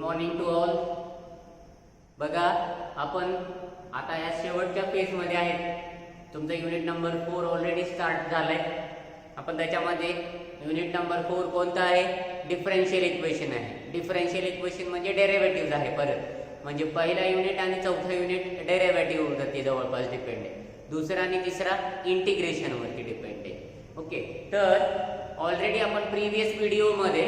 Morning to all. बघा, आपण आता या शेवटच्या फेजमध्ये आहेत. तुमचा युनिट नंबर 4 ऑलरेडी स्टार्ट झालाय. आपण त्याच्यामध्ये युनिट नंबर 4 कोणता आहे? डिफरन्शियल इक्वेशन आहे. डिफरन्शियल इक्वेशन म्हणजे डेरिव्हेटिव्ह आहे. परत म्हणजे पहिला युनिट आणि चौथा युनिट डेरिव्हेटिव्ह वरती जवळपास डिपेंड आहे. दुसरा आणि तिसरा इंटिग्रेशन वरती डिपेंड आहे. ओके, तर ऑलरेडी आपण प्रीवियस व्हिडिओमध्ये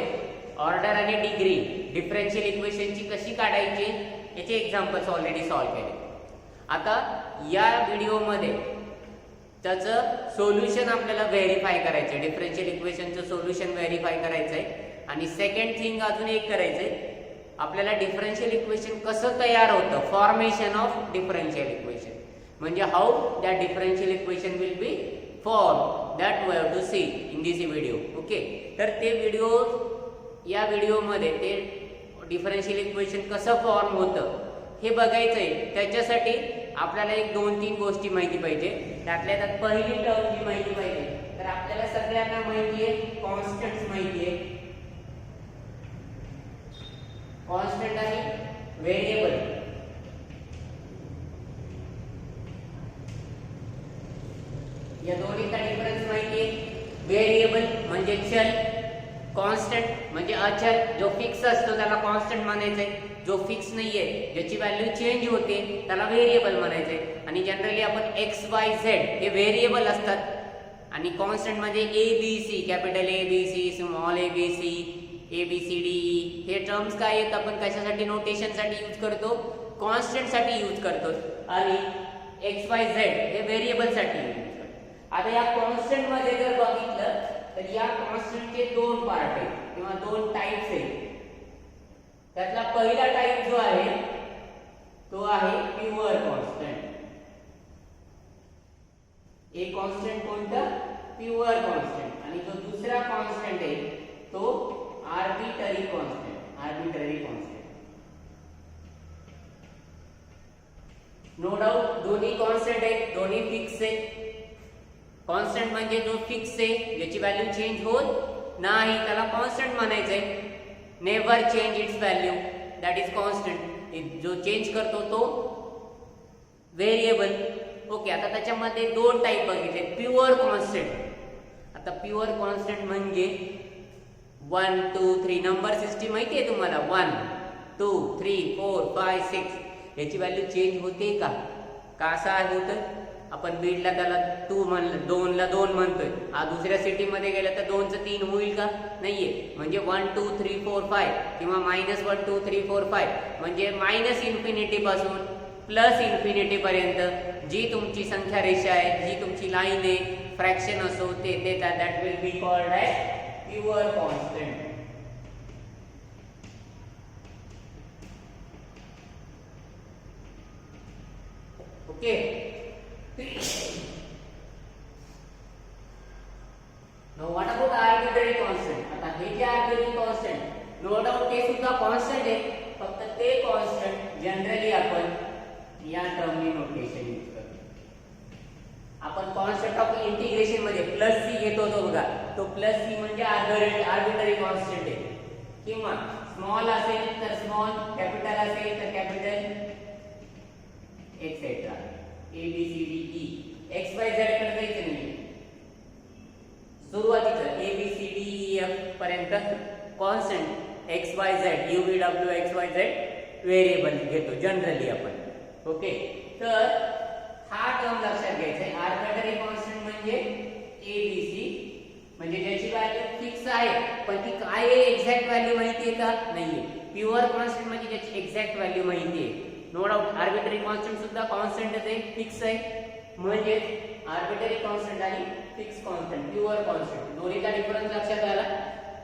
ऑर्डर आणि डिग्री डिफरन्शियल इक्वेशनची कशी काढायची याचे एक्झाम्पल्स ऑलरेडी सॉल्व्ह केले. आता या व्हिडिओमध्ये त्याचं सोल्युशन आपल्याला व्हेरीफाय करायचं आहे. डिफरन्शियल इक्वेशनचं सोल्युशन व्हेरीफाय करायचं आहे. आणि सेकंड थिंग अजून एक करायचंय, आपल्याला डिफरन्शियल इक्वेशन कसं तयार होतं, फॉर्मेशन ऑफ डिफरन्शियल इक्वेशन, म्हणजे how that differential equation will be form, that we have to see in this video. Okay, तर ते व्हिडिओ या व्हिडिओमध्ये ते डिफरन्शियल इक्वेशन कसं फॉर्म होतं हे बघायचंय. त्याच्यासाठी आपल्याला एक 2-3 गोष्टी माहिती पाहिजे. त्यातल्या त्यात पहिली टर्म जी माहिती पाहिजे, तर आपल्याला सगळ्यांना माहिती आहे कॉन्स्टंट्स माहिती आहे. कॉन्स्टंट आणि व्हेरिएबल या दोन्हीचा डिफरन्स माहिती आहे. व्हेरिएबल म्हणजे चल, कॉन्स्टंट म्हणजे अचल, जो फिक्स असतो त्याला कॉन्स्टंट म्हणायचंय. जो फिक्स नाहीये, ज्याची व्हॅल्यू चेंज होते, त्याला व्हेरिएबल म्हणायचंय. आणि जनरली आपण एक्स वाय झेड हे व्हेरिएबल असतात. आणि कॉन्स्टंट म्हणजे a B c, capital A B C, small a B c, a B C D e, हे टर्म्स काय आहेत, आपण कशासाठी नोटेशनसाठी यूज करतो, कॉन्स्टंट साठी यूज करतो. आणि एक्स वाय झेड हे व्हेरिएबल साठी यूज करतो. आता या कॉन्स्टंट मध्ये जर बघितलं तर या कॉन्स्टंटचे 2 पार्ट आहेत किंवा 2 टाइप्स आहेत. त्यातला पहिला टाइप जो आहे तो आहे प्युअर कॉन्स्टंट. एक कॉन्स्टंट कोणता? Pure constant. आणि जो दुसरा कॉन्स्टंट आहे तो arbitrary constant. Arbitrary constant, no doubt दोन्ही कॉन्स्टंट आहेत, दोन्ही फिक्स आहेत. कॉन्स्टंट म्हणजे जो फिक्स आहे, ज्याची व्हॅल्यू चेंज होत नाही, त्याला कॉन्स्टंट म्हणायचंय. Never change it's value, that is constant. जो चेंज करतो तो व्हेरिएबल. ओके, आता त्याच्यामध्ये 2 टाइप बघितले. Pure constant. आता प्युअर कॉन्स्टंट म्हणजे 1 2 3 नंबर सिस्टीम माहिती आहे तुम्हाला. 1 2 3 4 5 6 याची व्हॅल्यू चेंज होते का? कसा होतं? आपण बीडला त्याला 2 म्हणलं, 2 ला 2 म्हणतोय. दुसऱ्या सिटी मध्ये गेलं तर 2 चं 3 होईल का? नाहीये. म्हणजे 1 2 3 4 5 किंवा -1 2 3 4 5 म्हणजे -इन्फिनिटी पासून +इन्फिनिटी पर्यंत जी तुमची संख्या रेषा आहे, जी तुमची लाईन आहे, फ्रॅक्शन असो ते that will be called as pure constant. Okay, now what about arbitrary constant? आता हे जे arbitrary constant, नो डाऊट ते सुद्धा कॉन्स्टंट आहे, फक्त ते कॉन्स्टंट जनरली आपण या टर्मनी नोटेशन यूज करतो. आपण कॉन्स्टंट ऑफ इंटिग्रेशन मध्ये +c घेतो तो बघा, तो +c म्हणजे आर्बिट्ररी कॉन्स्टंट आहे. किंवा स्मॉल असेल तर स्मॉल, कॅपिटल असेल तर capital, etcetera, A B C D E. X Y Z कडे जायचं नाही. सुरुवातीचं A B C D E F पर्यंत constant X Y Z, U V W X Y Z variable घेतो जनरली आपण. ओके, तर हा टर्म लक्षात घ्यायचा आहे. आर्बिट्ररी कॉन्स्टंट म्हणजे ए बी सी, म्हणजे ज्याची व्हॅल्यू फिक्स आहे पण ती काय आहे एक्झॅक्ट व्हॅल्यू माहिती आहे का? नाहीये. प्युअर कॉन्स्टंट म्हणजे ज्याची एक्झॅक्ट व्हॅल्यू माहिती आहे. नो डाऊट आर्बिट्ररी कॉन्स्टंट सुद्धा कॉन्स्टंट आहे, फिक्स आहे. म्हणजे आर्बिट्ररी कॉन्स्टंट आणि फिक्स कॉन्स्टंट, प्युअर कॉन्स्टंट, दोन्हीचा डिफरन्स लक्षात आला.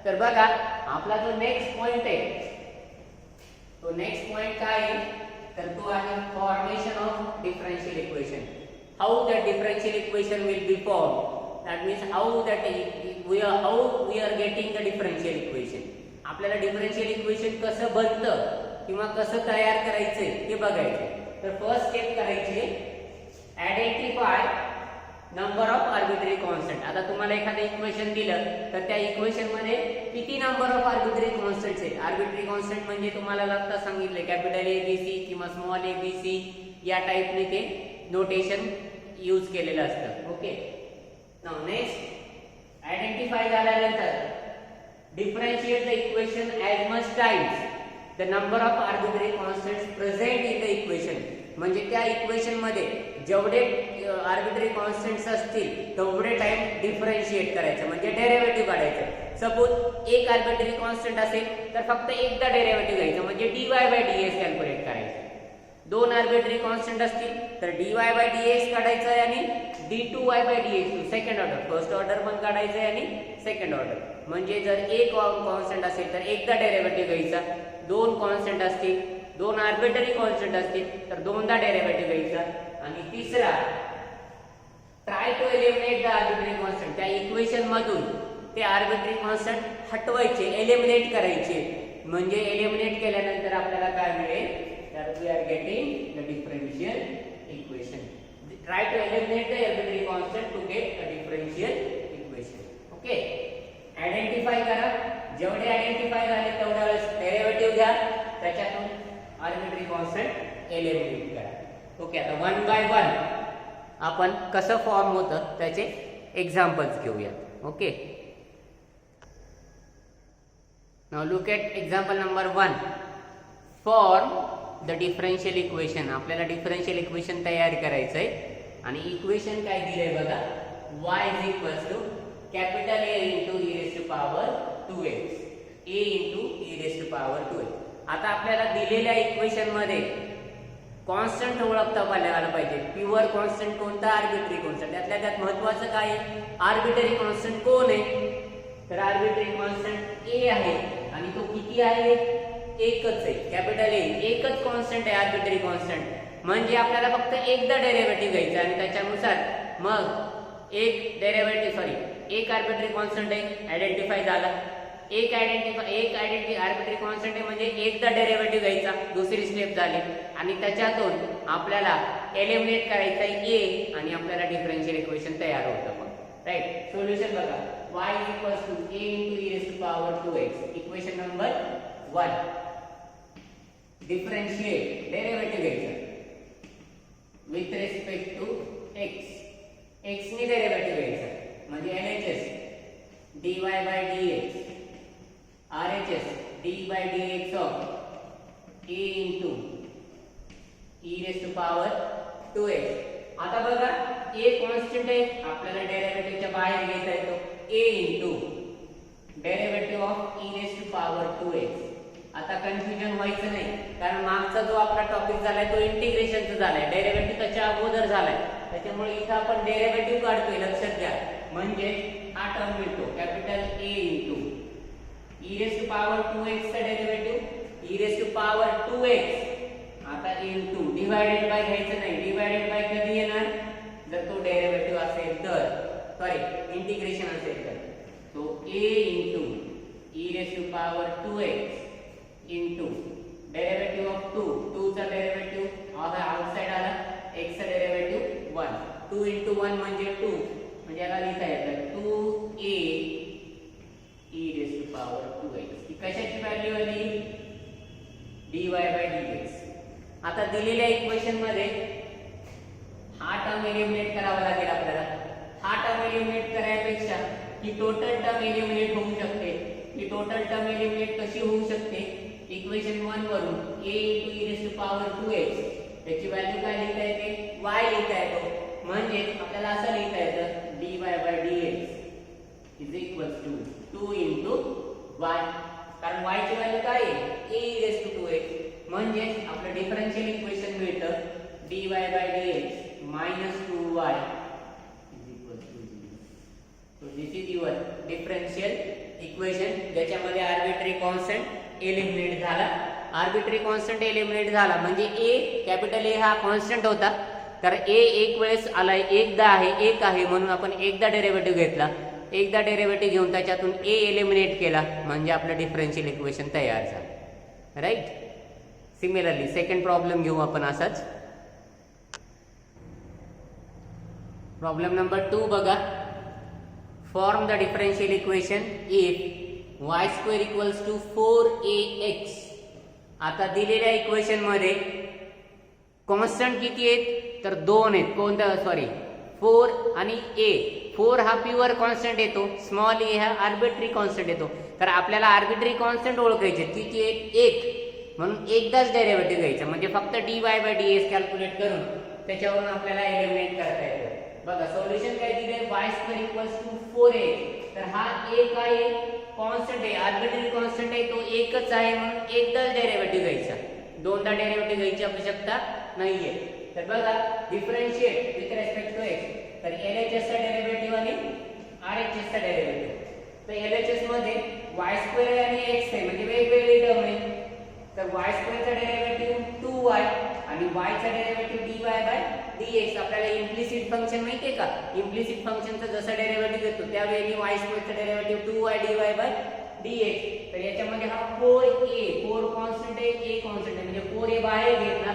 तर बघा, आपला जो नेक्स्ट पॉइंट आहे तो नेक्स्ट पॉइंट काय आहे, तर तो आहे formation of differential equation. How that differential equation will be form, that means how we are getting the differential equation. आपल्याला डिफरन्शियल इक्वेशन कसं बनतं किंवा कसं तयार करायचंय हे बघायचंय. तर फर्स्ट स्टेप करायची, identify number of arbitrary constant. आता तुम्हाला एखादं इक्वेशन दिलं तर त्या इक्वेशन मध्ये किती नंबर ऑफ आर्बिट्ररी कॉन्स्टंट्स आहेत. आर्बिट्ररी कॉन्स्टंट म्हणजे तुम्हाला लागता सांगितले कॅपिटल ए बी सी किंवा स्मॉल ए बी सी या टाइपने ते नोटेशन यूज केलेलं असतं. ओके. नाउ नेक्स्ट आयडेंटिफाय झाल्यानंतर differentiate the equation as much times the number of arbitrary constants present in the equation. म्हणजे त्या इक्वेशन मध्ये जेवढे आर्बिट्ररी कॉन्स्टंट्स असतील तेवढे टाइम डिफरेंशिएट करायचं म्हणजे डेरिव्हेटिव्ह काढायचं. सपोज एक आर्बिट्ररी कॉन्स्टंट असेल तर फक्त एकदा डेरिव्हेटिव्ह घ्यायचं म्हणजे dy बाय dx कॅल्क्युलेट करायचं. दोन आर्बिट्ररी कॉन्स्टंट असतील तर dy बाय dx काढायचं आहे आणि d2y by dx second order. First order पण काढायचं आहे आणि सेकंड ऑर्डर. म्हणजे जर एक कॉन्स्टंट असेल तर एकदा डेरिव्हेटिव्ह घ्यायचा. दोन कॉन्स्टंट असतील, दोन आर्बिट्ररी कॉन्स्टंट असतील तर दोनदा डेरिव्हेटिव्ह घ्यायचा. आणि तिसरा try to eliminate the arbitrary constant. त्या इक्वेशन मधून ते आर्बिट्ररी कॉन्स्टंट हटवायचे, एलिमिनेट करायचे. म्हणजे एलिमिनेट केल्यानंतर आपल्याला काय मिळेल तर we are getting the differential equation. Try to eliminate the arbitrary constant to get a differential equation. Okay. Identify करा. जेवढे आयडेंटिफाय झाले तेवढ्या वेळेस डेरिव्हेटिव्ह घ्या, त्याच्यातून आर्बिट्ररी कॉन्स्टंट एलिमिनेट करा. ओके. आता वन बाय वन आपण कसं फॉर्म होतं त्याचे एक्झाम्पल्स घेऊया. Okay. Now look at example number 1. Form the differential equation. आपल्याला डिफरेंशियल इक्वेशन तयार करायचं आहे आणि इक्वेशन काय दिलंय बघा. y is equals to capital A into e raise to power 2x, a into e raise to power 2x. आता आपल्याला दिलेल्या इक्वेशन मध्ये कॉन्स्टंट ओळखता आला पाहिजे. प्युअर कॉन्स्टंट कोणता, आर्बिट्ररी कॉन्स्टंट. त्यातल्या त्यात महत्वाचं काय आहे, आर्बिट्ररी कॉन्स्टंट कोण आहे तर आर्बिट्ररी कॉन्स्टंट a आहे आणि तो किती आहे, एकच आहे. कॅपिटल ए एकच कॉन्स्टंट आहे आर्बिट्ररी कॉन्स्टंट. म्हणजे आपल्याला फक्त एकदा डेरिव्हेटिव्ह घ्यायचा आणि त्याच्यानुसार मग एक आर्बिट्ररी कॉन्स्टंट आहे आयडेंटिफाय झाला. एक आर्बिट्ररी कॉन्स्टंट आहे म्हणजे एकदा डेरिव्हेटिव्ह घ्यायचा. दुसरी स्टेप झाली आणि त्याच्यातून आपल्याला एलिमिनेट करायचं आहे a आणि आपल्याला डिफरेंशियल इक्वेशन तयार होतं. मग राईट. सोल्युशन बघा. y equals to a into e raise to power 2x. Equation number 1. Differentiate derivative घ्यायचा with respect to x. x ने डेरिव्हेटिव्ह घ्यायचा म्हणजे LHS dy by dx, RHS d by dx of a into e raised to power 2x. आता बघा a constant आहे, आपल्याला डेरिव्हेटिव्हच्या बाहेर घ्यायचा आहे तो a into derivative of e raised to power 2x. आता कन्फ्युजन व्हायचं नाही कारण मागचा जो आपला टॉपिक झालाय तो इंटिग्रेशनचा झालाय, डेरिव्हेटिव्ह त्याच्या अगोदर झालाय. त्याच्यामुळे इथं आपण डेरिव्हेटिव्ह काढतोय, लक्षात घ्या. म्हणजे हा टर्म मिळतो capital A into e raise to power 2x चा derivative e raise to power 2x. आता इंटू डिवाइडेड बाय घ्यायचं नाही. डिवाइडेड बाय कधी येणार जर तो डेरिव्हेटिव्ह असेल तर, इंटिग्रेशन असेल तर. तो a into e raise to power 2x into derivative of 2 चा डेरिव्हेटिव्ह आउटसाइड आला, x चा डेरिव्हेटिव्ह 1. 2 इंटू 1 म्हणजे 2 म्हणजे याला लिहिता येतं 2a e raise to power 2x. ही कशाची व्हॅल्यू आली, dy बाय dx. आता दिलेल्या इक्वेशन मध्ये हा टर्म एलिमिनेट करावा लागेल आपल्याला. हा टर्म एलिमिनेट करायपेक्षा ही टोटल टर्म एलिमिनेट होऊ शकते. ही टोटल टर्म एलिमिनेट कशी होऊ शकते, इक्वेशन 1 वरून a into e raised to power 2x याची व्हॅल्यू काय लिहिता येते, y लिहिता येतो. म्हणजे आपल्याला असं लिहिता येतं dy by dx is equals to 2 into y. कारण y ची व्हॅल्यू काय आहे, a e raised to 2x. म्हणजे आपलं डिफरेंशियल इक्वेशन मिळतं dy by dx minus 2y is equals to 0. So this is your differential equation ज्याच्यामध्ये arbitrary constant eliminate झाला. Arbitrary constant eliminate झाला म्हणजे a कॅपिटल A हा कॉन्स्टंट होता तर a एक वेळेस आलाय, एकदा आहे, एक आहे म्हणून आपण एकदा डेरिव्हेटिव्ह घेतला. एकदा डेरिव्हेटिव्ह घेऊन त्याच्यातून a एलिमिनेट केला म्हणजे आपलं डिफरेंशियल इक्वेशन तयार झालं. राईट. सिमिलरली सेकंड प्रॉब्लेम घेऊ आपण असाच. प्रॉब्लेम नंबर 2 बघा. Form the differential equation if y² equals to 4ax. आता दिलेल्या इक्वेशन मध्ये कॉन्स्टंट किती आहेत तर 2 आहेत. कोणता सॉरी 4 आणि a. 4 हा प्युअर कॉन्स्टंट येतो, स्मॉल a हा आर्बिट्ररी कॉन्स्टंट येतो. तर आपल्याला आर्बिट्ररी कॉन्स्टंट ओळखायचे किती आहेत 1, म्हणून एकदाच डेरिव्हेटिव्ह घ्यायचा म्हणजे फक्त dy/ds कॅल्क्युलेट करून त्याच्यावरून आपल्याला एलिमिनेट करता येतं. बघा सोल्युशन काय दिले y² इक्वल्स टू 4a. तर हा एक आहे कॉन्स्टंट आहे, आर्बिट्ररी कॉन्स्टंट आहे, तो एकच आहे म्हणून एकदाच डेरिव्हेटिव्ह घ्यायचा, दोनदा डेरिव्हेटिव्ह घ्यायची आवश्यकता नाहीये. तर बघा differentiate with respect to x. तर LHS चा डेरिव्हेटिव्ह आणि RHS चा डेरिव्हेटिव्ह. तर LHS मध्ये y² आणि x आहे म्हणजे वेगवेगळी टर्म आहे. तर y² चा डेरिव्हेटिव्ह 2y आणि y चा डेरिव्हेटिव्ह dy/dx. आपल्याला इम्प्लिसिट फंक्शन माहितीये का, इम्प्लिसिट फंक्शनचं जसं डेरिव्हेटिव्ह घेतो त्यावेळी y² चा डेरिव्हेटिव्ह 2y dy/dx. तर याच्यामध्ये हा 4a 4 कॉन्स्टंट आहे, a कॉन्स्टंट आहे म्हणजे 4a बाहेर घेतला,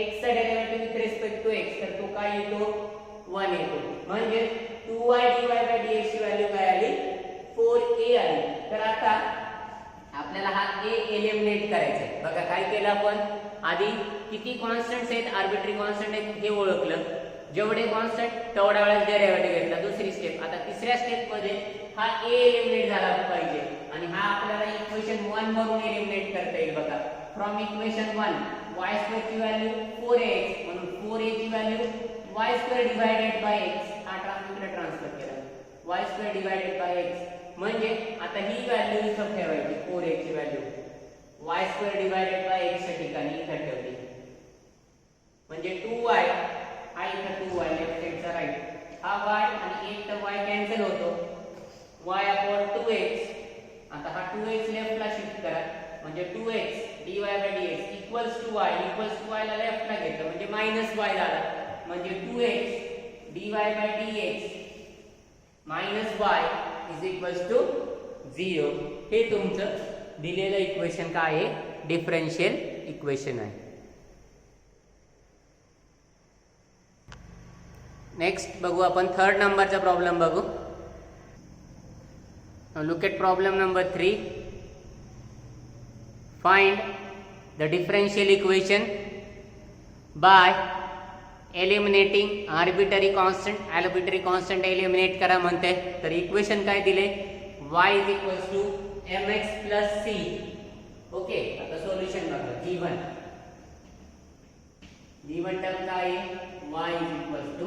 x चा derivative with respect to x तर तो काय येतो 1 येतो. म्हणजे 2y dy/dx ची व्हॅल्यू काय आली 4a आली. तर आता आपल्याला हा a एलिमिनेट करायचा आहे. बघा काय केलं आपण, आधी किती कॉन्स्टंट्स आहेत आर्बिट्ररी कॉन्स्टंट आहेत हे ओळखलं, जेवढे कॉन्स्टंट तेवढ्या वेळेस डेरिव्हेटिव्ह घेतला. दुसरी स्टेप. आता तिसऱ्या स्टेप मध्ये हा a एलिमिनेट झाला पाहिजे आणि हा आपल्याला इक्वेशन 1 वरून एलिमिनेट करता येईल. बघा फ्रॉम इक्वेशन 1 y² ची व्हॅल्यू 4ax म्हणून 4a ची value y² divided by x. हा ट्रान्सफर केला y² डिवाइडेड बाय x. म्हणजे आता ही व्हॅल्यू इथं ठेवायची 4a ची value y² divided by x च्या ठिकाणी इथं ठेवली म्हणजे 2y हा इथं 2y लेफ्ट साइडचा राईट हा y आणि एक तर y कॅन्सल होतो y अपॉन 2x. आता हा 2x लेफ्टला शिफ्ट करा म्हणजे 2x dy/dx equals to y ला लेफ्टला घेतलं म्हणजे मायनस y झाला म्हणजे 2x dy/dx minus y is equals to 0. हे तुमचं दिलेलं इक्वेशन काय आहे डिफरन्शियल इक्वेशन आहे. नेक्स्ट बघू आपण थर्ड नंबरचा प्रॉब्लेम बघू. Look at problem number 3. Find the differential equation by eliminating arbitrary constant. Arbitrary constant eliminate करा म्हणते. तर इक्वेशन काय दिले y is equals to mx plus c. Okay आता सोल्युशन बघा. g1 टर्म काय आहे y is equals to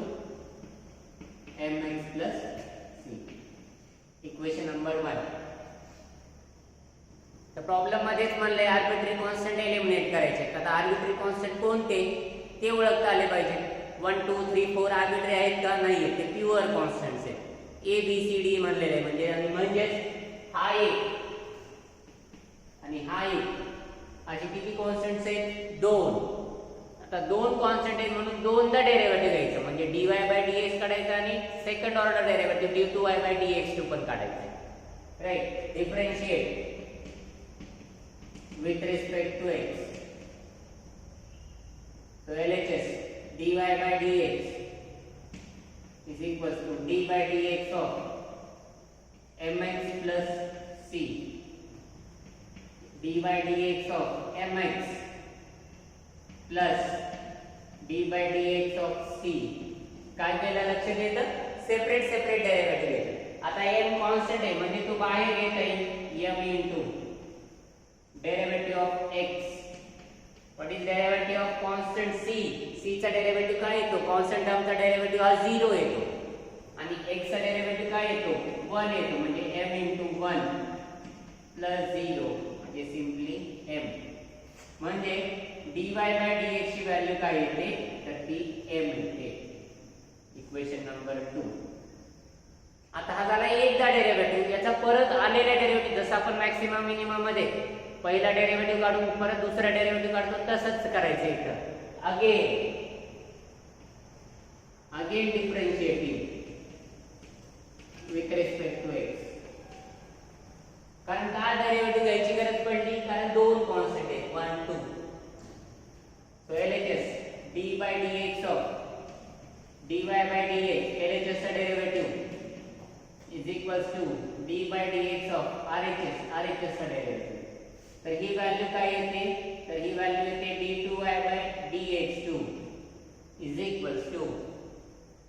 mx plus c. Equation number 1. तर प्रॉब्लेम मध्येच म्हणले आर्बिट्ररी कॉन्स्टंट एलिमिनेट करायचे. आता आर्बिट्ररी कॉन्स्टंट कोणते ते ओळखता आले पाहिजे. 1 2 3 4 आर्बिट्ररी आहेत का नाही, ते प्युअर कॉन्स्टंट्स आहेत. a b c d म्हणलेले म्हणजे हा एक आणि हा एक असे किती कॉन्स्टंट्स आहेत 2. आता 2 कॉन्स्टंट आहेत म्हणून दोनदा डेरिव्हेटिव्ह घ्यायचं म्हणजे dy/dx काढायचं आणि सेकंड ऑर्डर डेरिव्हेटिव्ह d2y/dx2 पण काढायचं. Right. Differentiate with respect to x. So LHS dy/dx is equals to d/dx of mx plus c. d/dx of mx plus d/dx of c. काय केलं लक्ष देतं सेपरेट डेरिव्हेटिव्ह घेतलं. आता m कॉन्स्टंट आहे म्हणजे तो बाहेर घेता येईल m into derivative of x. What is derivative of constant c? c चा डेरिव्हेटिव्ह काय येतो कॉन्स्टंट टर्मचा डेरिव्हेटिव्ह हा 0 येतो आणि x चा डेरिव्हेटिव्ह काय येतो 1 येतो म्हणजे m into 1 plus 0 म्हणजे सिंपली m. म्हणजे dy/dx ची व्हॅल्यू काय येते तर ती m येते. Equation number 2. आता हा झाला एकदा डेरिव्हेटिव्ह. याचा परत आलेला डेरिव्हेटिव्ह जसं आपण मॅक्सिमम मिनिमम मध्ये पहिला डेरिव्हेटिव्ह काढून परत दुसरा डेरिव्हेटिव्ह काढतो तसंच करायचं इथं. Again differentiating with respect to x. कारण का डेरिव्हेटिव्ह घ्यायची गरज पडली कारण दोन कॉन्स्टंट आहेत 1 2. So LHS d/dx of dy by dx LHS derivative is equals to d by dx of RHS चा डेरिव्हेटिव्ह. तर ही व्हॅल्यू काय येते, तर ही व्हॅल्यू येते d2y by dx2 is equals to,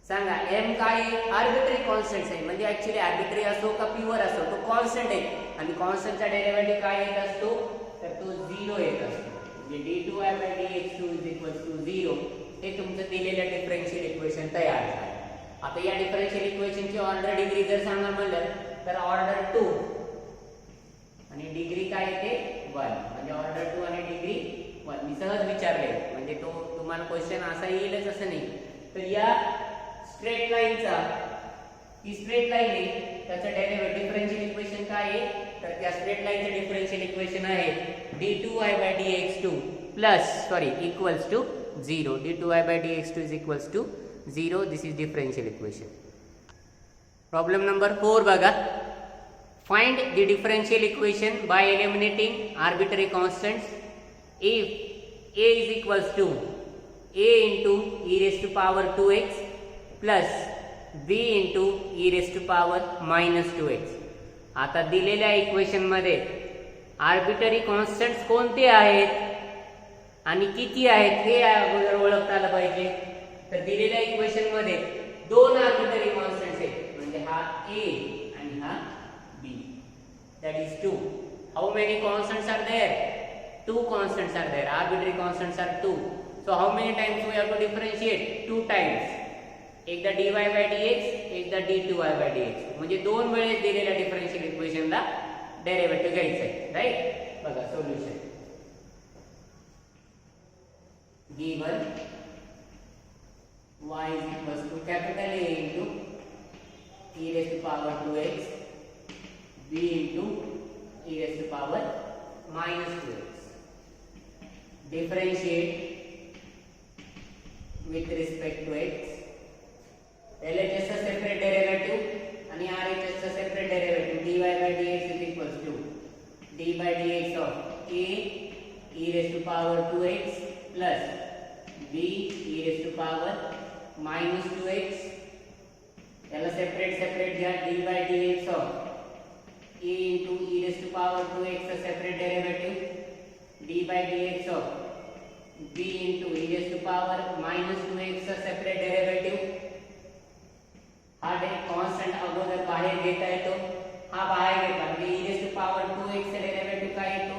सांगा m काय आर्बिट्ररी कॉन्स्टंट आहे, म्हणजे ऍक्च्युअली आर्बिट्ररी असो का प्युअर असो तो कॉन्स्टंट आहे, आणि कॉन्स्टंटचा डेरिव्हेटिव्ह काय येत असतो, तर तो 0 येत असतो. म्हणजे d2y by dx2 is equals to 0 हे तुमचं दिलेलं डिफरन्शियल इक्वेशन तयार झालं. आता या डिफरन्शियल इक्वेशनची ऑर्डर डिग्री जर सांगा म्हणलं तर ऑर्डर 2 आणि डिग्री काय येते 1, म्हणजे ऑर्डर 2 आणि डिग्री 1. मी सहज विचारले, म्हणजे तो तुम्हाला क्वेश्चन असा येईलच असं नाही. तर या स्ट्रेट लाईनचा, ही स्ट्रेट लाईन आहे, त्याचं डेरिव्हेटिव्ह डिफरन्शियल इक्वेशन काय आहे, तर त्या स्ट्रेट लाईनचं डिफरन्शियल इक्वेशन आहे d2y by dx2 equals to 0. d2y by dx2 is equals to 0. This is differential equation. Problem number 4 बघा. Find the differential equation by eliminating arbitrary constants. If a is equals to a into e raised to power 2x plus b into e raised to power minus 2x. आता दिलेल्या equation मध्ये arbitrary constants कोणते आहेत आणि किती आहेत हे अगोदर ओळखता आलं पाहिजे. तर दिलेल्या इक्वेशन मध्ये दोन आर्बिट्ररी कॉन्स्टंट्स आहेत, म्हणजे हा a आणि हा b. That is 2. How many constants are there? 2 constants are there. Arbitrary constants are 2. So how many times we have to differentiate? 2 times. एकदा dy by dx, एकदा d2y by dx. म्हणजे दोन वेळेस दिलेल्या डिफरन्शियल इक्वेशनला डेरिव्हेटिव्ह घ्यायचं आहे, right. बघा solution. given y is equals to capital A into e raised to power 2x, b into e raised to power minus 2x. Differentiate with respect to x. LHS चा separate derivative आणि RHS चा separate derivative dy by dx is equals to d by dx of a e raised to power 2x plus b e raised to power minus 2x. याला separate घ्या. d by dx of a into e raised to power 2x चा separate derivative d by dx of b into e raised to power minus 2x चा separate derivative. हा constant अगोदर बाहेर घेता येतो, हा बाहेर घेतला म्हणजे e raised to power 2x चा डेरिव्हेटिव्ह काय येतो,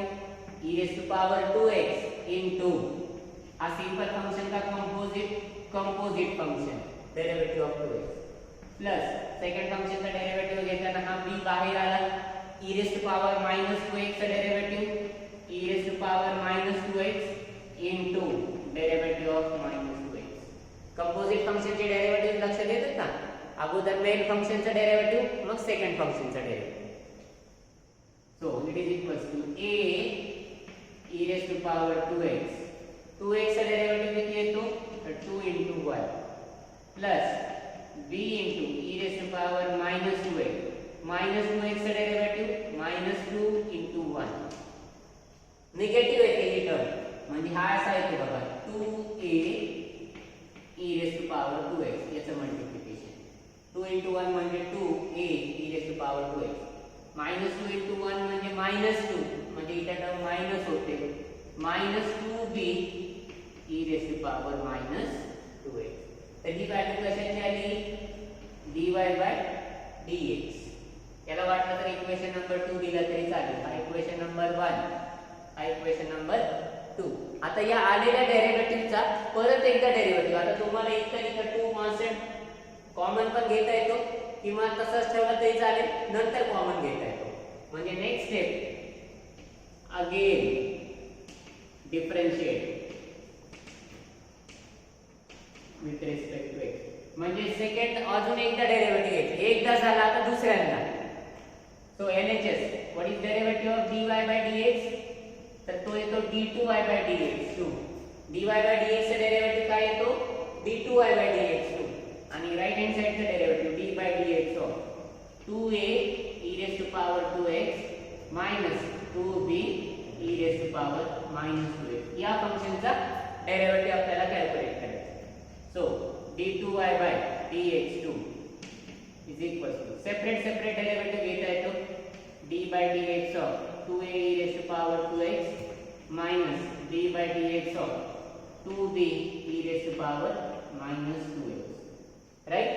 e raised to power 2x into हा सिंपल फंक्शन का composite function derivative of 2x plus second फंक्शनचा डेरिव्हेटिव्ह घेताना हा b बाहेर आला, e raised to power minus 2x चा derivative e raised to power minus 2x into derivative of minus 2x. Composite फंक्शनचे derivative लक्षात येतात ना, अगोदर मेन फंक्शनचा डेरिव्हेटिव्ह मग सेकंड फंक्शनचा derivative. So it is equals to a e raised to power 2x. 2x चा डेरिव्हेटिव्ह किती येतो, तर 2 into 1 plus b into e raised to power minus 2x. minus 2x चा डेरिव्हेटिव्ह minus 2 into 1. निगेटिव्ह येते ही term, म्हणजे हा असा येतो बघा 2a e raised to power 2x याचं मल्टिप्लिकेशन. 2 into 1 म्हणजे 2a e raised to power 2x. minus 2 into 1 म्हणजे minus 2, म्हणजे इथे टर्म मायनस होते, minus 2b e raised to power minus 2x. तर ही व्हॅल्यू कशाची आली, dy by dx. याला वाटलं तर इक्वेशन नंबर 2 दिला तरी चालेल. हा इक्वेशन नंबर 1, हा इक्वेशन नंबर 2. आता या आलेल्या डेरिव्हेटिव्हचा परत एकदा डेरिव्हेटिव्ह, आता तुम्हाला इथं 2 कॉन्स्टंट कॉमन पण घेता येतो किंवा तसंच ठेवलं तरी चालेल, नंतर कॉमन घेता येतो. म्हणजे next step again differentiate with respect to x. म्हणजे सेकंड अजून एकदा डेरिव्हेटिव्ह घ्यायचं, एकदा झाला आता दुसऱ्यांदा. So LHS what is derivative of dy by dx, तर तो येतो d2y by dx2. dy by dx चा डेरिव्हेटिव्ह काय येतो, d2y by dx2. आणि राइट हँड साइडचा derivative d by dx of 2a e raised to power 2x minus 2b e raised to power minus 2x. या फंक्शनचा derivative आपल्याला calculate करायचा. So d2y by dx2 is equals to separate derivative घेता येतो d by dx of 2a e raised to power 2x minus d by dx of 2b e raised to power minus 2x right.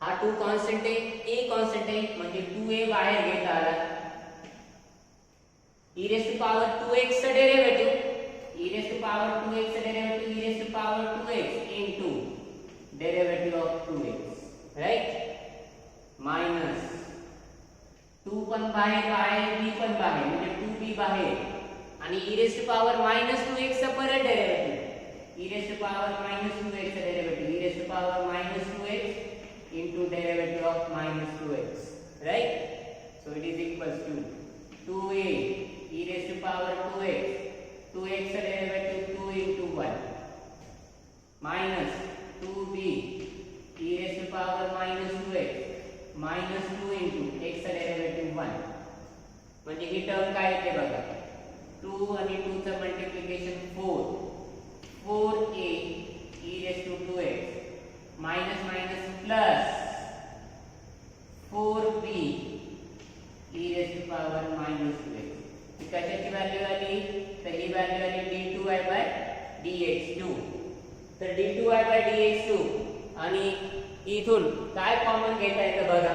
हा 2 constant आहे, a constant आहे म्हणजे 2a बाहेर घेता आला. e raised to power 2x चा derivative e raised to power 2x चा derivative e raised to power 2x into derivative of 2x right minus 2 पण बाहेर b पण बाहेर म्हणजे 2b बाहेर आणि e raised to power minus 2x चा परत derivative e raised to power minus 2x चा derivative e raised to power minus 2x into derivative of minus 2x right. So it is equals to 2a e raised to power 2x चा derivative 2 into 1 minus 2b e raised to power minus 2x minus 2 into x चा derivative 1 म्हणजे ही term काय येते बघा 2 आणि 2 चा multiplication 4a e raised to 2x minus minus plus 4b e raised to power minus 2x ही कशाची value आली तर ही व्हॅल्यू आली d2y by dx2 तर d2y by dx2 आणि इथून काय कॉमन घेता येतं बघा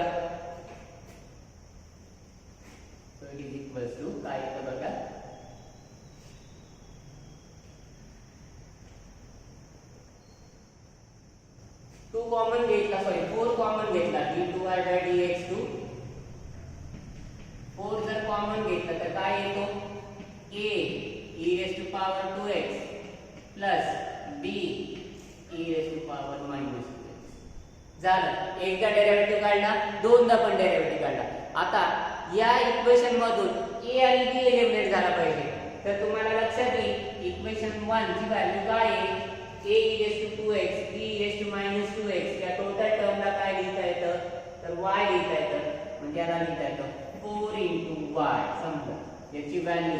so it is equals to काय येतं बघा 2 कॉमन घेतला सॉरी 4 कॉमन घेतला d2y by dx2 4 जर कॉमन घेतला तर काय येतो a e raised to power 2x plus b e raised to power minus 2x झालं. एकदा डेरिवेटिव काढला दोनदा पण डेरिवेटिव काढला. आता या इक्वेशन मधून a आणि b एलिमिनेट झाला पाहिजे तर तुम्हाला लक्षात येईल इक्वेशन 1 ची व्हॅल्यू काय आहे a e raised to 2x b e raised to minus 2x या टोटल टर्मला काय लिहिता येतं तर y लिहिता येतं म्हणजे याला लिहिता येतं 4 into y समजा याची व्हॅल्यू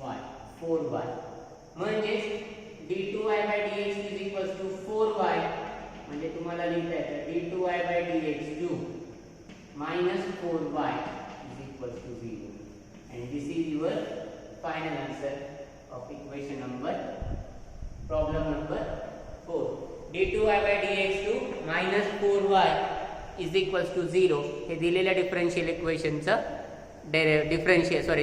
y 4y म्हणजे d2y by dx is equals to 4y म्हणजे तुम्हाला लिहिता येतं d2y by dx2 minus 4y is equals to 0 and this is your final answer of equation number problem number 4 d2y by dx2 minus 4y is equals to 0 हे दिलेल्या differential इक्वेशनचं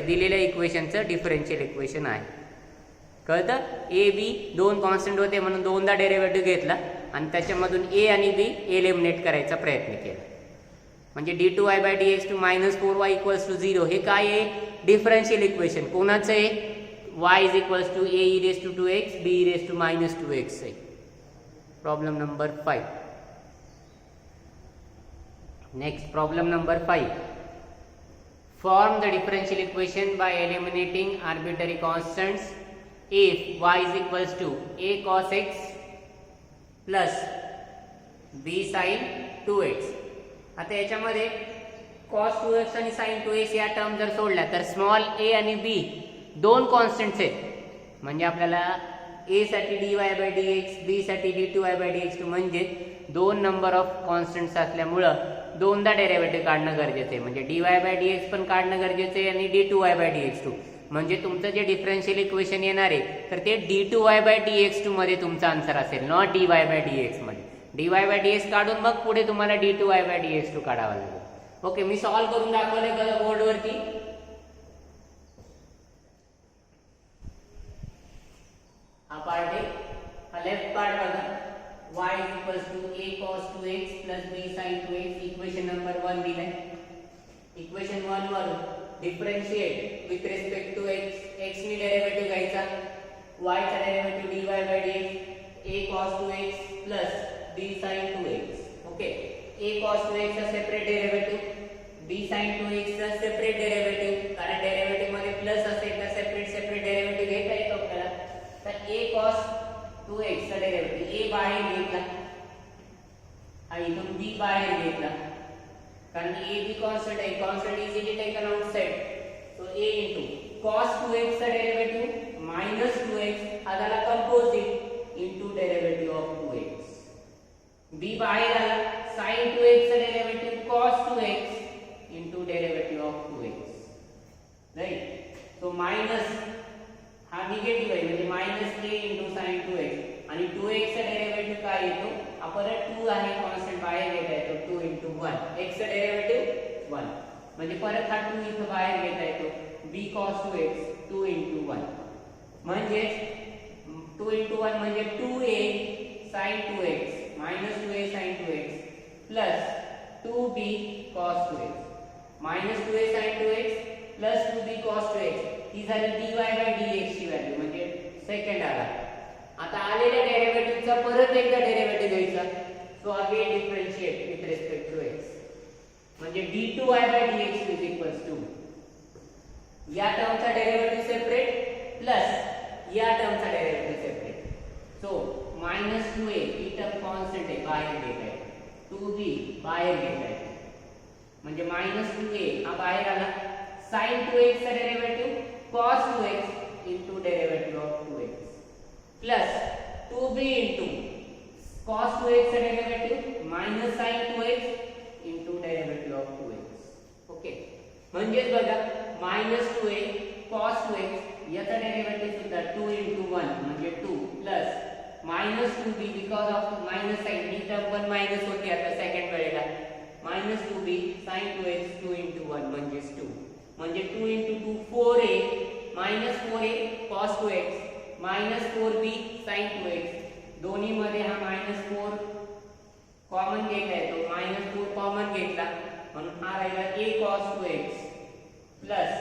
दिलेल्या इक्वेशनचं differential equation आहे. कळतं a b दोन constant होते म्हणून दोनदा derivative घेतला आणि त्याच्यामधून a आणि b एलिमिनेट करायचा प्रयत्न केला म्हणजे d2y by dx2 minus 4y equals to 0 हे काय आहे डिफरन्शियल इक्वेशन कोणाचं आहे y is equals to a e raised to 2x b e raised to minus 2x आहे. Problem number 5. Next problem number 5. Form the differential equation by eliminating arbitrary constants if y is equals to a cos x plus b sin 2x. आता याच्यामध्ये cos 2x आणि sin 2x या term जर सोडल्या तर small a आणि b दोन constants आहेत म्हणजे आपल्याला a साठी dy by dx b साठी d2y by dx2 म्हणजे दोन नंबर ऑफ कॉन्स्टंट्स असल्यामुळं दोनदा डेरिव्हेटिव्ह काढणं गरजेचं आहे म्हणजे dy by dx पण काढणं गरजेचं आहे आणि d2y by dx2 म्हणजे तुमचं जे डिफरन्शियल इक्वेशन येणार आहे तर ते d2y by dx2 मध्ये तुमचा आन्सर असेल नॉट dy by dx मध्ये. dy by dx काढून मग पुढे तुम्हाला d2y by dx2 काढावा लागेल. ओके मी सॉल्व्ह करून दाखवलंय का बोर्डवरती हा पार्ट आहे हा लेफ्ट पार्ट बघा y is equals to a cos 2x plus b sin 2x equation number 1 दिलाय. इक्वेशन 1 वर differentiate with respect to x नी डेरिव्हेटिव्ह घ्यायचा y चा derivative dy by dx a cos 2x plus b sin 2x. Okay a cos 2x चा separate derivative b sin 2x चा separate derivative कारण derivative मध्ये plus असेल तर separate derivative घेता येतो आपल्याला. तर a cos 2x चा डेरिव्हेटिव्ह a बाहेर घेतला हा इथून b बाहेर घेतला कारण a b कॉन्स्टंट आहे constant easily taken outside so a into cos 2x चा डेरिव्हेटिव्ह minus 2x हा झाला composite into derivative of 2x. b बाहेर आला sin 2x चा derivative cos 2x into derivative of 2x. Right. So minus हा negative आहे म्हणजे minus k into sin 2x आणि 2x चा डेरिव्हेटिव्ह काय येतो? हा परत 2 आहे कॉन्स्टंट बाहेर घेता येतो 2 इंटू 1 x चा डेरिव्हेटिव्ह 1 म्हणजे परत हा 2 इथं बाहेर घेता येतो b cos 2x 2 इंटू 1 म्हणजे 2 इंटू 1 म्हणजे 2a sin 2x minus 2a sin 2x plus 2b cos 2x minus 2a sin 2x plus 2b cos 2x ही झाली dy by dx ची व्हॅल्यू म्हणजे सेकंड आला. आता आलेल्या डेरिव्हेटिव्हचा परत एकदा डेरिव्हेटिव्ह घ्यायचा. So again differentiate with respect to x म्हणजे d2y by dx is equals to या टर्मचा डेरिव्हेटिव्ह सेपरेट प्लस या टर्मचा derivative separate. So minus 2a ही टर्म कॉन्स्टंट आहे बाहेर घेत आहे 2b बाहेर घेत आहे म्हणजे मायनस 2a हा बाहेर आला sin 2x चा derivative cos 2x into derivative of 2x plus 2b into cos 2x चा derivative minus sin 2x into derivative of 2x. Okay म्हणजे बघा मायनस 2a cos 2x याचा डेरिव्हेटिव्ह सुद्धा 2 इंटू 1 म्हणजे 2 plus minus 2b because of minus sign ही term पण minus होती आता सेकंड वेळेला minus 2b sin 2x 2 into 1 म्हणजे 2 म्हणजे 2 into 2 4a minus 4a cos 2x minus 4b sin 2x दोन्ही मध्ये हा मायनस 4 कॉमन घेता येतो मायनस 4 कॉमन घेतला म्हणून हा राहिला a cos 2x plus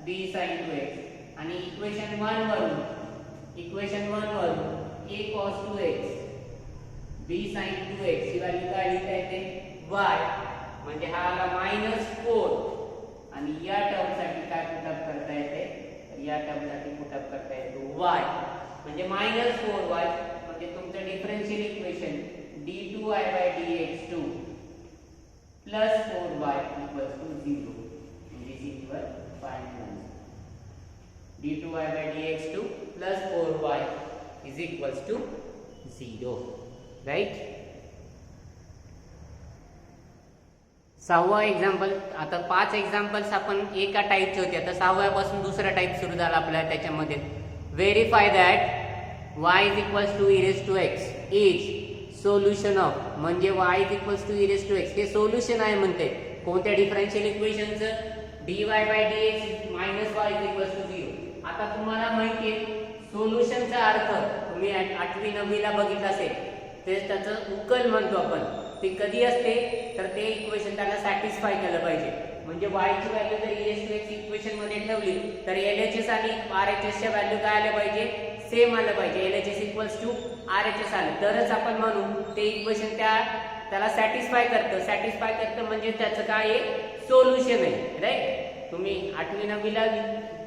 b sin 2x आणि इक्वेशन 1 वरून a cos 2x b sin 2x he value काय लिहिता येते y म्हणजे हा आला मायनस 4 आणि या टर्म साठी काय पुटअप करता येते तर या टर्म साठी पुटअप करता येतो y म्हणजे मायनस 4y म्हणजे तुमचं differential equation d2y by dx2 plus 4y equals to 0 this is your final answer. d2y by dx2 plus 4y is equals to 0. Right? सहावा एक्झाम्पल. आता 5 एक्झाम्पल्स आपण एका टाइपचे होते आता सहाव्यापासून दुसरा टाइप सुरू झाला आपल्याला त्याच्यामध्ये verify that y is equals to e raised to x is solution of म्हणजे y is equals to e raised to x हे सोल्युशन आहे म्हणते कोणत्या differential इक्वेशनचं dy by dx minus y is equals to 0. आता तुम्हाला माहिती आहे सोल्युशनचा अर्थ तुम्ही 8वी 9वी ला बघितलं असेल तेच त्याचं उकल म्हणतो आपण ते कधी असते तर ते इक्वेशन त्याला सॅटिस्फाय केलं पाहिजे म्हणजे y ची व्हॅल्यू जर e raised to x equation मध्ये ठेवली तर LHS आणि RHS च्या व्हॅल्यू काय आल्या पाहिजे सेम आलं पाहिजे LHS इक्वल्स टू RHS आलं तरच आपण म्हणू ते इक्वेशन त्याला सॅटिस्फाय करतं म्हणजे त्याचं काय आहे सोल्युशन आहे राईट. तुम्ही 8वी 9वी ला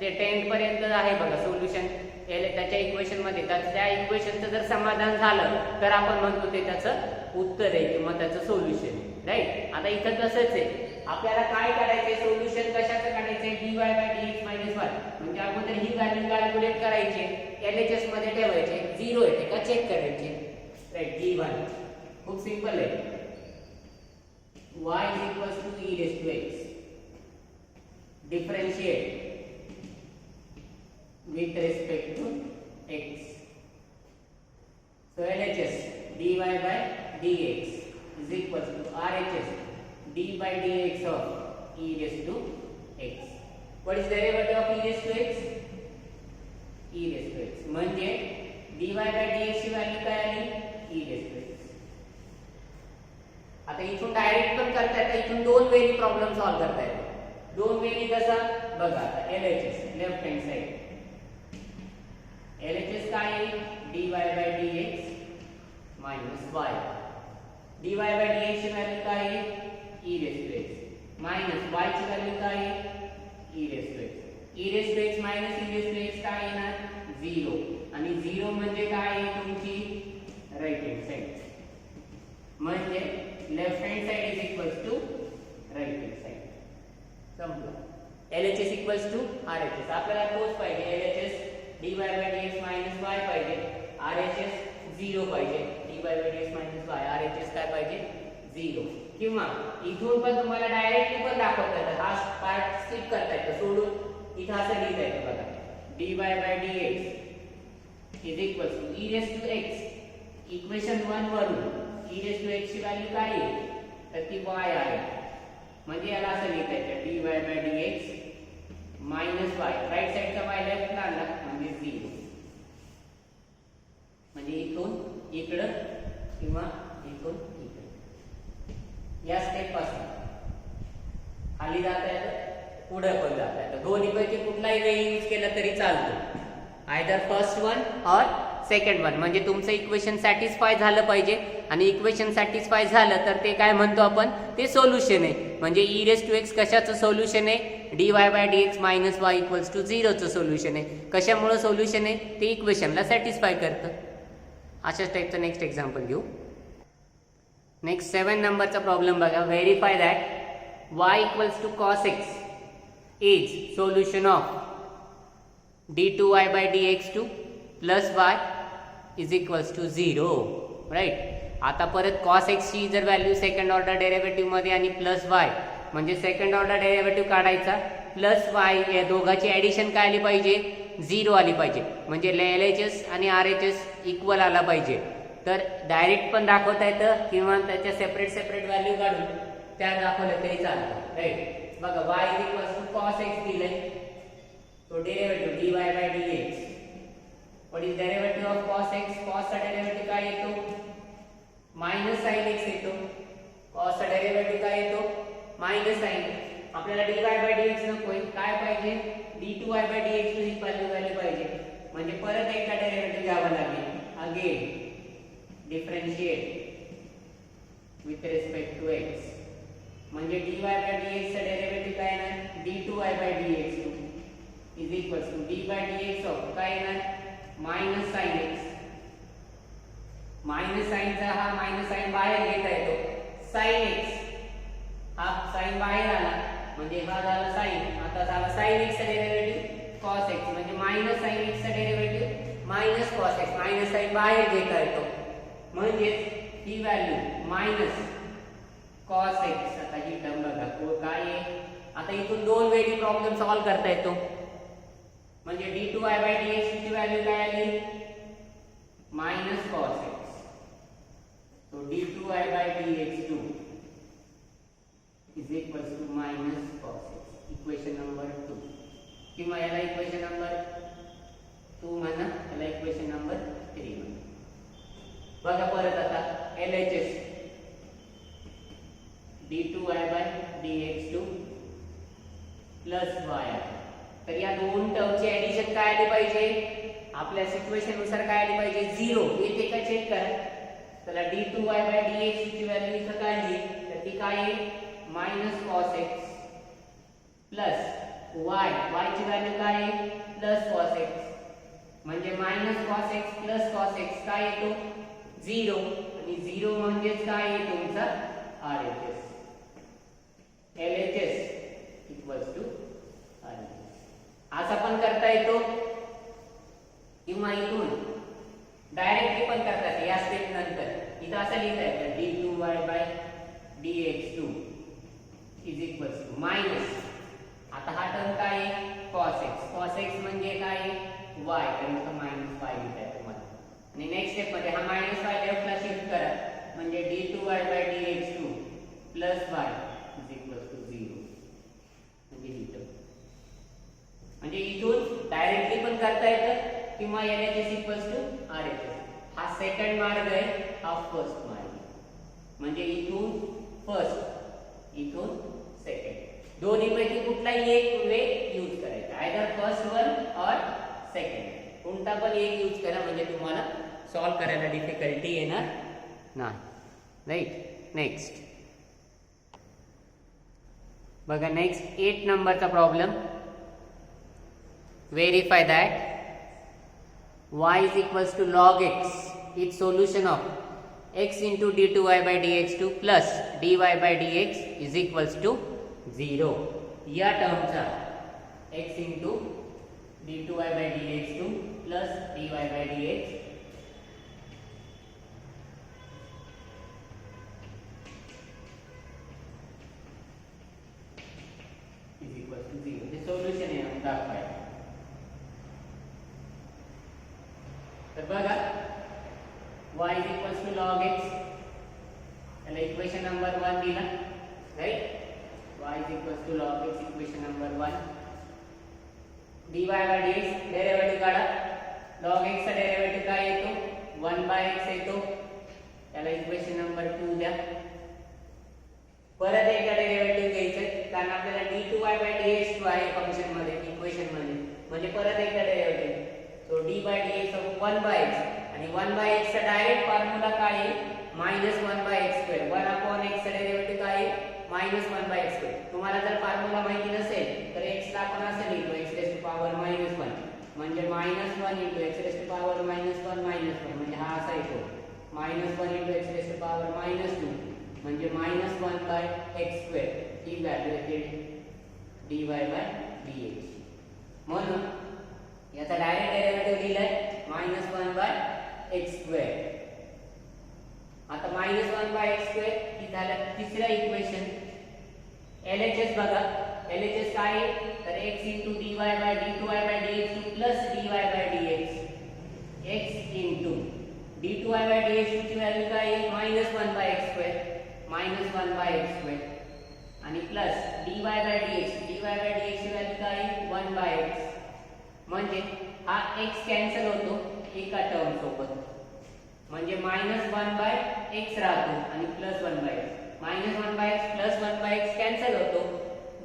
ते 10th पर्यंत आहे बघा सोल्युशन त्याच्या इक्वेशन मध्ये त्या इक्वेशनचं जर समाधान झालं तर आपण म्हणतो ते त्याचं उत्तर आहे किंवा त्याचं सोल्युशन आहे राईट. आता इथं तसंच आहे आपल्याला काय करायचंय सोल्युशन कशाचं काढायचंय dy by dx minus y म्हणजे अगोदर ही व्हॅल्यू कॅल्क्युलेट करायची LHS मध्ये ठेवायचे 0 येते का चेक करायचे राईट. d1 खूप सिंपल आहे y is equals to e raised to x differentiate with respect to x. So LHS dy by dx is equals to RHS d by dx of e raised to x. What is the derivative of e raised to x? e raised to x म्हणजे dy by dx ची value काय आली e raised to x. आता इथून direct पण करता येतं इथून दोन वेनी प्रॉब्लेम सॉल्व्ह करता येतो दोन वेनी कसा बघा आता LHS left hand side LHS काय आहे dy by dx minus y dy by dx ची व्हॅल्यू काय आहे e raised to x minus y ची व्हॅल्यू काय आहे e raised to x e raised to x minus e raised to x काय येणार 0 आणि 0 म्हणजे काय आहे तुमची राइट हँड साइड म्हणजे left hand side is equals to right hand side संपलं LHS इक्वल्स टू RHS आपल्याला तोच पाहिजे LHS dy by dx minus y पाहिजे, RHS 0 पाहिजे, dy by dx minus y RHS काय पाहिजे 0. किंवा इथून पण तुम्हाला डायरेक्टली पण दाखवता येतं, हा पार्ट स्किप करता येतं, सोडून इथं असं लिहिता येतं बघा, dy by dx is equal to e raised to x. Equation 1 वरून e raised to x ची व्हॅल्यू काय आहे तर ती y आहे, म्हणजे याला असं लिहिता येतं dy by dx minus y, right साइडचा y लेफ्टला आणला म्हणजे 0. म्हणजे इथून इकडं किंवा इथून इकडं या स्टेप पासून खाली जाता येतं, पुढे पण जाता येतं, दोन्हीपैकी कुठलाही वे यूज केला तरी चालतो, आयदर फर्स्ट वन और सेकंड वन. म्हणजे तुमचं इक्वेशन सॅटिस्फाय झालं पाहिजे, आणि इक्वेशन सॅटिस्फाय झालं तर ते काय म्हणतो आपण, ते सोल्युशन आहे. म्हणजे e raised to x कशाचं सोल्युशन आहे, dy by dx minus y equals to 0 चं सोल्युशन आहे. कशामुळे सोल्युशन आहे, ते इक्वेशनला सॅटिस्फाय करतं. अशाच टाईपचं नेक्स्ट एक्झाम्पल घेऊ. नेक्स्ट 7 नंबरचा प्रॉब्लेम बघा. Verify that y equals to cos x is solution of d2y by dx2 plus y is equals to 0. Right. आता परत cos x ची जर व्हॅल्यू सेकंड ऑर्डर डेरिव्हेटिव्ह मध्ये आणि प्लस y म्हणजे सेकंड ऑर्डर डेरिव्हेटिव्ह काढायचा, plus y या दोघांची ऍडिशन काय आली पाहिजे 0 आली पाहिजे. म्हणजे LHS आणि RHS इक्वल आला पाहिजे. तर डायरेक्ट पण दाखवता येतं किंवा त्याच्या सेपरेट सेपरेट व्हॅल्यू काढून त्या दाखवल्या तरी चालतं. राईट. बघा y is equal to cos x दिलंय, तो derivative dy by dx. What is derivative of cos x? cos चा डेरिव्हेटिव्ह काय येतो मायनस sin x येतो. cos चा डेरिव्हेटिव्ह काय येतो मायनस sin. आपल्याला dy by dx नकोय, काय पाहिजे d2y by dx ची व्हॅल्यू पाहिजे. म्हणजे परत एकदा डेरिव्हेटिव्ह घ्यावा लागेल. Again differentiate with respect to x. म्हणजे dy by dx चा डेरिव्हेटिव्ह काय येणार d2y by dx is equal to d by dx of काय येणार minus sin x. Minus sign चा हा मायनस साइन बाहेर घेता येतो, sin x हा साइन बाहेर आला म्हणजे हा झाला sin. आता झाला sin x चा डेरिव्हेटिव्ह cos x, म्हणजे मायनस sin x चा derivative minus cos x. Minus sine बाहेर घेता येतो म्हणजे ही व्हॅल्यू मायनस cos x. आता ही टर्म बघा काय आहे. आता इथून दोन वेळी प्रॉब्लेम सॉल्व्ह करता येतो. म्हणजे d2y by dx ची व्हॅल्यू काय आली minus cos x. So d2y by dx2 is equals to minus cos x. Equation number 2 किंवा याला इक्वेशन नंबर 2 म्हणा, याला इक्वेशन नंबर 3 म्हणा. बघा परत आता LHS d2y by dx2 plus y. तर या दोन टर्मची ऍडिशन काय आली पाहिजे आपल्या सिच्युएशन नुसार काय आली पाहिजे 0. येते का चेक करा. चला d2y by dx ची व्हॅल्यू इथं काढली तर ती काय आहे minus cos x plus y. y ची व्हॅल्यू काय आहे प्लस cos x. म्हणजे minus cos x plus cos x काय येतो 0. आणि 0 म्हणजेच काय आहे तुमचा RHS. LHS equals to RHS. असा पण करता येतो किंवा इथून डायरेक्टली पण करता येते. या स्टेप नंतर इथं असं लिहिता येतं d2y by dx2 is equals to minus. आता हा टर्म काय आहे cos x. cos x म्हणजे काय आहे y, तर इथं मायनस y लिहिता येतं तुम्हाला. आणि नेक्स्ट स्टेप मध्ये हा मायनस y लेफ्टला शिफ्ट करा म्हणजे d2y by dx2 plus y is equals to 0. म्हणजे ही टर्म. म्हणजे इथून डायरेक्टली पण करता येतं किंवा LHS इक्वल्स टू RHS. हा सेकंड मार्ग आहे, हा फर्स्ट मार्ग. म्हणजे इथून फर्स्ट इथून सेकंड, दोन्ही पैकी कुठलाही एक वे यूज करायचा, आयदर फर्स्ट वन और सेकंड. कोणता पण एक यूज करा म्हणजे तुम्हाला सॉल्व करायला डिफिकल्टी येणार नाही. राईट. नेक्स्ट बघा. नेक्स्ट 8 नंबरचा problem. Verify that y is equals to log x is solution of x into d2y by dx2 plus dy by dx is equals to 0. या टर्मचा x into d2y by dx2 plus dy by dx is equal to 0. हे solution आहे आपण दाखवायचं. तर बघा y is equal to log x, याला equation number 1 दिला, right. y is equal to log x, equation number 1. dy by dx derivative काढा. log x चा डेरिव्हेटिव्ह काय येतो? 1 by x येतो, याला इक्वेशन नंबर 2 द्या. परत एकदा डेरिव्हेटिव्ह घ्यायचं कारण आपल्याला d2y by dx आहे फंक्शन मध्ये, इक्वेशन मध्ये, म्हणजे परत एकदा derivative. So d by dx of 1 by x, आणि 1 by x चा डायरेक्ट फॉर्म्युला काय आहे? -1 by x square. 1 upon x चा डेरिव्हेटिव्ह काय आहे? -1 by x स्क्वेअर. तुम्हाला जर फॉर्म्युला माहिती नसेल तर x ला आपण असं लिहितो x raised to power -1, म्हणजे -1 into x raised to power -1 म्हणजे हा असा येतो -1 into x raised to power -2 म्हणजे -1 by x square. He value येते dy by dx. म्हणून याचा डायरेक्ट डेरिव्हेटिव्ह दिलाय -1 by x स्क्वेअर. आता -1 by x स्क्वेअर ही झालं तिसरं इक्वेशन. LHS बघा, LHS काय आहे? तर x into dy by d2y by dx plus dy by dx, x into d2y by dx ची व्हॅल्यू काय आहे? -1 by x square, -1 by x square, आणि plus dy by dx, dy by dx ची value काय आहे? 1 by x. म्हणजे हा x cancel होतो एका टर्म सोबत, म्हणजे -1 by x राहतो आणि +1 by x. -1 by x +1 by x cancel होतो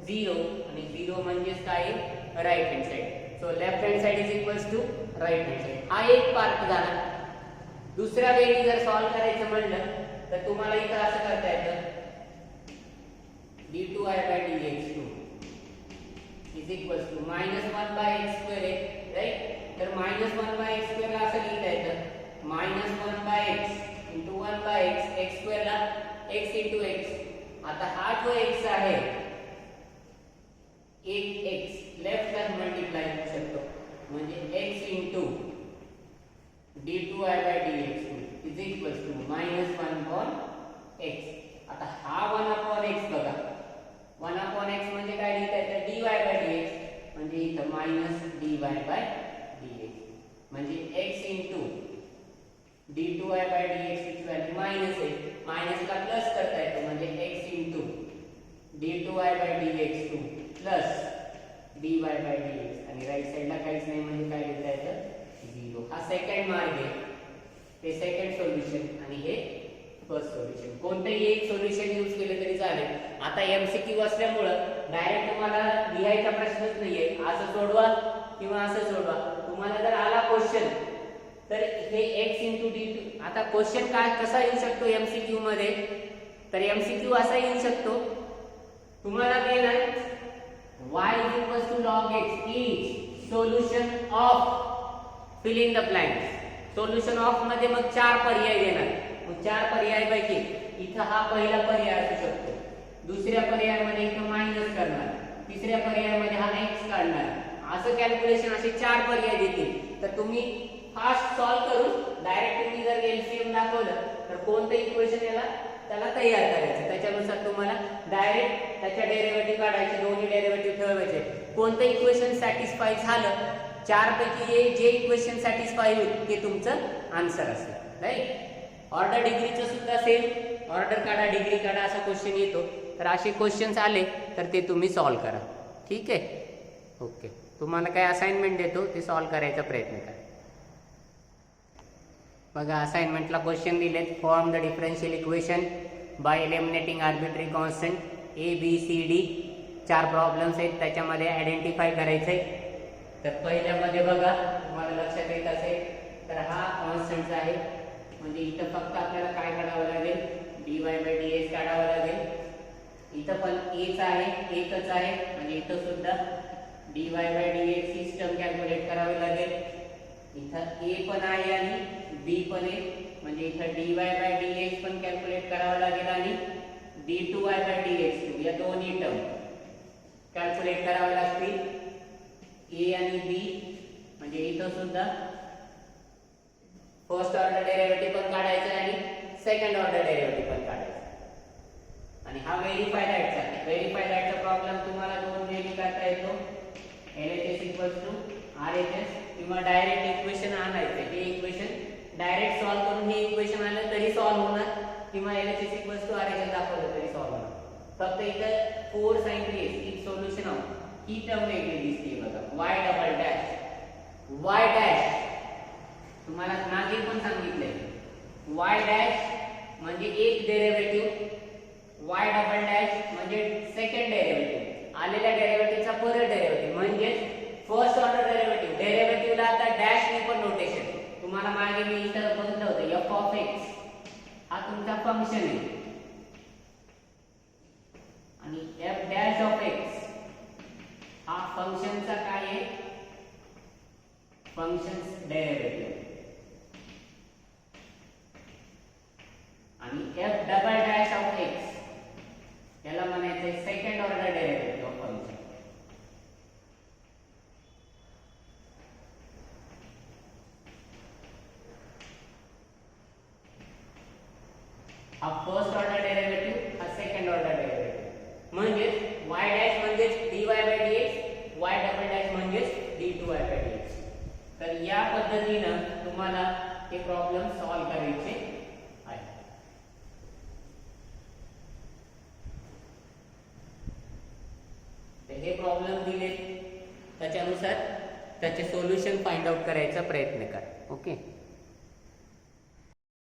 0, आणि 0 म्हणजे काय? Right hand side. So left hand side is equals to right hand side. हा एक पार्ट झाला. दुसऱ्या वेळी जर सॉल्व करायचं म्हणलं तर तुम्हाला इथं असं करता येतं d2y by dx2 is equals to -1 by x square आहे, राईट. तर -1 by x square ला असं लिहिता येतं -1 by x into 1 by x, x square ला x into x. आता हा जो x आहे एक x लेफ्ट टर्म मल्टिप्लाय करू शकतो, म्हणजे x into d2y by dx is equals to -1 upon x. आता हा 1 upon x बघा, 1 upon x म्हणजे काय लिहिता येतं? dy by dx, म्हणजे इथं -dy by dx, म्हणजे x into d2y by dx ची व्हॅल्यू मायनस आहे, मायनसला प्लस करता येतो, म्हणजे x into d2y by dx2 plus dy by dx, आणि राईट साइडला काहीच नाही म्हणजे काय लिहिता येतं? 0. हा सेकंड मार्ग आहे, ते सेकंड सोल्युशन, आणि हे फर्स्ट सोल्युशन. कोणतेही एक सोल्युशन यूज केले तरी चालेल. आता एमसीक्यू असल्यामुळे डायरेक्ट तुम्हाला लिहायचा प्रश्नच नाहीये, असं सोडवा किंवा असं सोडवा. तुम्हाला जर आला क्वेश्चन तर हे x into d2, आता क्वेश्चन काय कसा येऊ शकतो एमसीक्यू मध्ये? तर एमसीक्यू असा येऊ शकतो, तुम्हाला देणार y is equal to log x is solution of fill in the blanks. Solution of मध्ये मग 4 पर्याय देणार. मग 4 पर्यायापैकी इथं हा पहिला पर्याय असू शकतो, दुसऱ्या पर्यायामध्ये इथं मायनस करणार, तिसऱ्या पर्यायामध्ये हा x काढणार. असं कॅल्क्युलेशन असे 4 पर्याय देतील. तर तुम्ही फास्ट सॉल्व करून डायरेक्ट तुम्ही जर एलसीएम दाखवलं तर कोणतं इक्वेशन याला त्याला तयार करायचं, त्याच्यानुसार तुम्हाला डायरेक्ट त्याच्या डेरिव्हेटिव्ह काढायचे, दोन्ही डेरिव्हेटिव्ह ठरवायचे. कोणतं इक्वेशन सॅटिस्फाय झालं, 4 पैकी जे इक्वेशन सॅटिस्फाय होईल ते तुमचं आन्सर असेल, राईट. ऑर्डर डिग्रीचं सुद्धा सेम, ऑर्डर काढा, डिग्री काढा, असा क्वेश्चन येतो. तर असे क्वेश्चन्स आले तर ते तुम्ही सॉल्व करा, ठीक आहे. ओके, तुम्हाला काय असाइनमेंट देतो ते सॉल्व करायचा प्रयत्न करा. बघा असाइनमेंटला क्वेश्चन दिलेत. Form the differential equation by eliminating arbitrary constant A B C D. 4 problems आहेत, त्याच्यामध्ये आयडेंटिफाय करायचे. तर पहिल्यामध्ये बघा तुम्हाला लक्षात येत असेल तर हा कॉन्स्टंट आहे, म्हणजे इथं फक्त आपल्याला काय काढावं लागेल? dy by dx काढावं लागेल. इथं पण aच आहे, एकच आहे, म्हणजे इथं सुद्धा dy by dx system calculate करावी लागेल. इथं a पण आहे आणि b पण आहे, म्हणजे इथं dy by dx पण कॅल्क्युलेट करावं लागेल आणि d2y by dx या दोन्ही टर्म कॅल्क्युलेट करावे लागतील. a आणि b, म्हणजे इथं सुद्धा फर्स्ट ऑर्डर डेरिव्हेटिव्ह पण काढायचा आणि सेकंड ऑर्डर डेरिव्हेटिव्ह पण काढायचा. आणि हा व्हेरीफाय दॅटचा प्रॉब्लेम तुम्हाला दोन वेळी करता येतो. LHS इक्वल्स टू RHS किंवा डायरेक्ट इक्वेशन आणायचं. हे इक्वेशन डायरेक्ट सॉल्व करून हे इक्वेशन आलं तरी सॉल्व होणार किंवा LHS इक्वल्स टू RHS दाखवलं तरी सॉल्व होणार. फक्त इथं 4 sin 3 is solution of he term वेगळी दिसते बघा. y double dash y dash तुम्हाला मागे पण सांगितलंय y डॅश म्हणजे एक डेरिव्हेटिव्ह, y डबल डॅश म्हणजे सेकंड डेरिव्हेटिव्ह, आलेल्या डेरिव्हेटिव्हचा परत डेरिव्हेटिव्ह म्हणजे फर्स्ट ऑर्डर डेरिव्हेटिव्ह. डेरिव्हेटिव्हला आता डॅश ने पण नोटेशन तुम्हाला मागे मी इथं बघितलं होतं. f ऑफ x हा तुमचा फंक्शन आहे आणि f डॅश ऑफ x हा फंक्शनचा काय आहे, फंक्शन्स डेरिव्हेटिव्ह. आणि f double dash of x याला म्हणायचं second order derivative of function. हा फर्स्ट ऑर्डर डेरिव्हेटिव्ह, हा सेकंड ऑर्डर डेरिव्हेटिव्ह. म्हणजे y डॅश म्हणजे dy by dx, y double dash म्हणजे d2y by dx. तर या पद्धतीनं तुम्हाला हे प्रॉब्लेम सॉल्व करायचे आहे. तर हे प्रॉब्लेम दिले त्याच्यानुसार त्याचे सोल्युशन फाइंड आउट करायचा प्रयत्न करा. ओके.